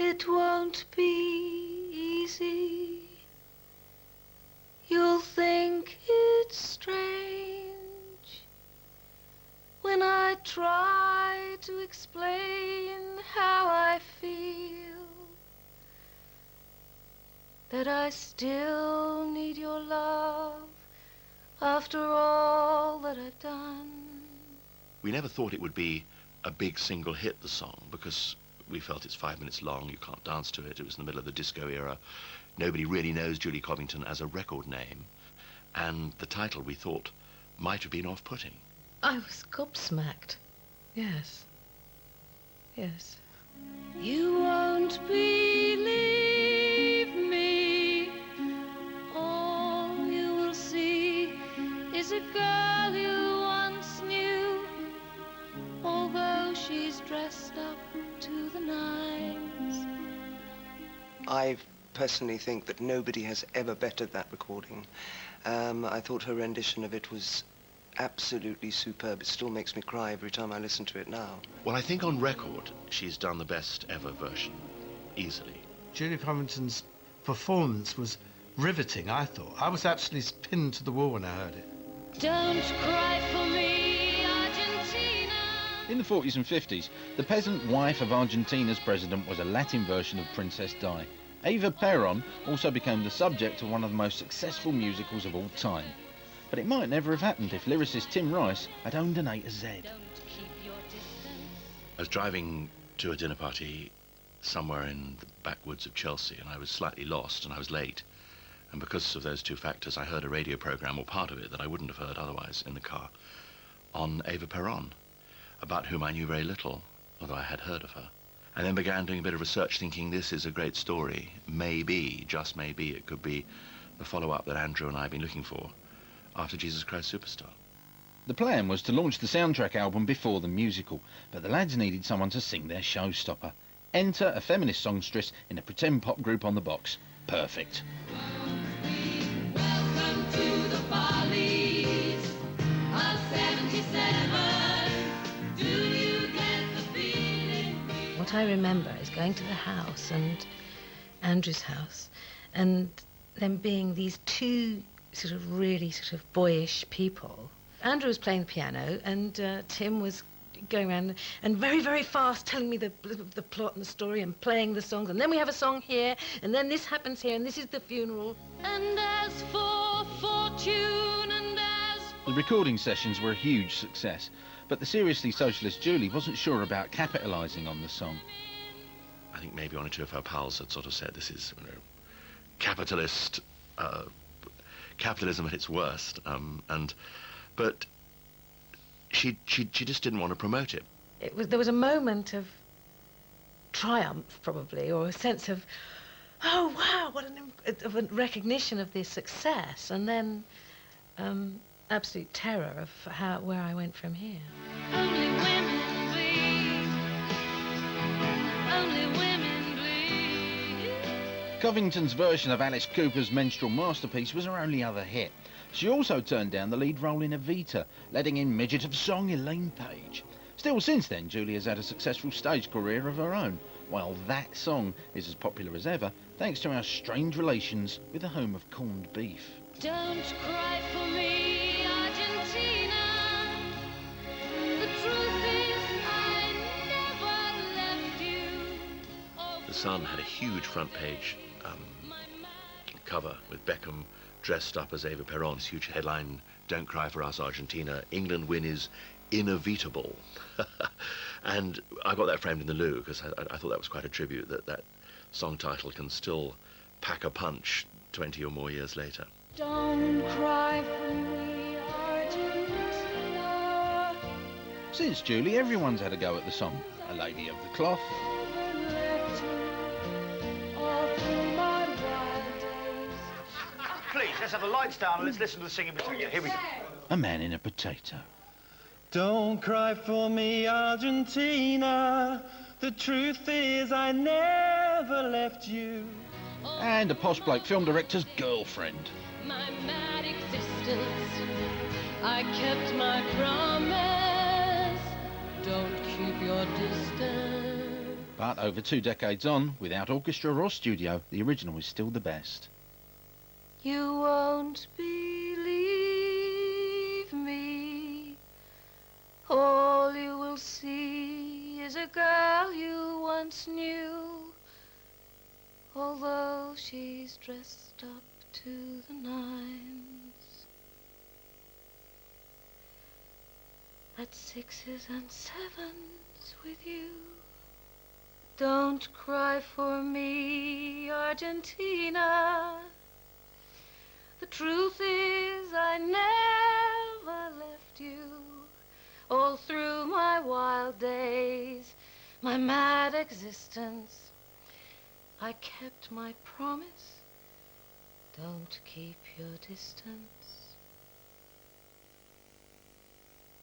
it won't be easy. You'll think it's strange when I try to explain how I feel, that I still need your love after all that I've done. We never thought it would be a big single hit, the song, because we felt it's 5 minutes long, you can't dance to it, it was in the middle of the disco era. Nobody really knows Julie Covington as a record name, and the title we thought might have been off-putting. I was gobsmacked. Yes. Yes. You won't believe me. All you will see is a girl you once knew, although she's dressed up to the nines. I personally think that nobody has ever bettered that recording. I thought her rendition of it was absolutely superb. It still makes me cry every time I listen to it now. Well, I think on record she's done the best ever version, easily. Julie Covington's performance was riveting, I thought. I was actually pinned to the wall when I heard it. Don't cry for me, Argentina. In the 40s and 50s, the peasant wife of Argentina's president was a Latin version of Princess Di. Eva Perón also became the subject of one of the most successful musicals of all time. But it might never have happened if lyricist Tim Rice had owned an A to Z. I was driving to a dinner party somewhere in the backwoods of Chelsea, and I was slightly lost and I was late. And because of those two factors, I heard a radio programme, or part of it, that I wouldn't have heard otherwise in the car, on Eva Perón, about whom I knew very little, although I had heard of her. And then began doing a bit of research, thinking this is a great story. Maybe, just maybe, it could be the follow-up that Andrew and I have been looking for after Jesus Christ Superstar. The plan was to launch the soundtrack album before the musical, but the lads needed someone to sing their showstopper. Enter a feminist songstress in a pretend pop group on the box. Perfect. Welcome to the Follies of 77. Do you get the feeling? What I remember is going to the house, and Andrew's house, and them being these two sort of really sort of boyish people. Andrew was playing the piano, and Tim was going around and very, very fast telling me the plot and the story and playing the songs. And then we have a song here, and then this happens here, and this is the funeral. And as for fortune and as for... The recording sessions were a huge success, but the seriously socialist Julie wasn't sure about capitalising on the song. I think maybe one or two of her pals had sort of said this is, capitalist, capitalism at its worst, but she just didn't want to promote it. There was a moment of triumph, probably, or a sense of, oh wow, of a recognition of this success, and then absolute terror of where I went from here. Only women bleed. Only women bleed. Covington's version of Alice Cooper's Menstrual Masterpiece was her only other hit. She also turned down the lead role in Evita, letting in midget of song Elaine Paige. Still, since then, Julie has had a successful stage career of her own, while that song is as popular as ever, thanks to our strained relations with the home of corned beef. Don't cry for me, Argentina. The truth is, I never left you. The Sun had a huge front page cover with Beckham dressed up as Eva Perón. This huge headline, "Don't cry for us, Argentina. England win is inevitable." And I got that framed in the loo because I thought that was quite a tribute, that song title can still pack a punch 20 or more years later. Don't cry for me, Argentina. Since Julie, everyone's had a go at the song. A Lady of the Cloth, Please, let's have the lights down and let's listen to the singing between you. Here we go. A Man in a Potato. Don't cry for me, Argentina. The truth is I never left you. And a posh bloke film director's girlfriend. My mad existence, I kept my promise. Don't keep your distance. But over 2 decades on, without orchestra or studio, the original is still the best. You won't believe me. All you will see is a girl you once knew, although she's dressed up to the nines. At 6s and 7s with you. Don't cry for me, Argentina. The truth is I never left you. All through my wild days, my mad existence, I kept my promise. Don't keep your distance.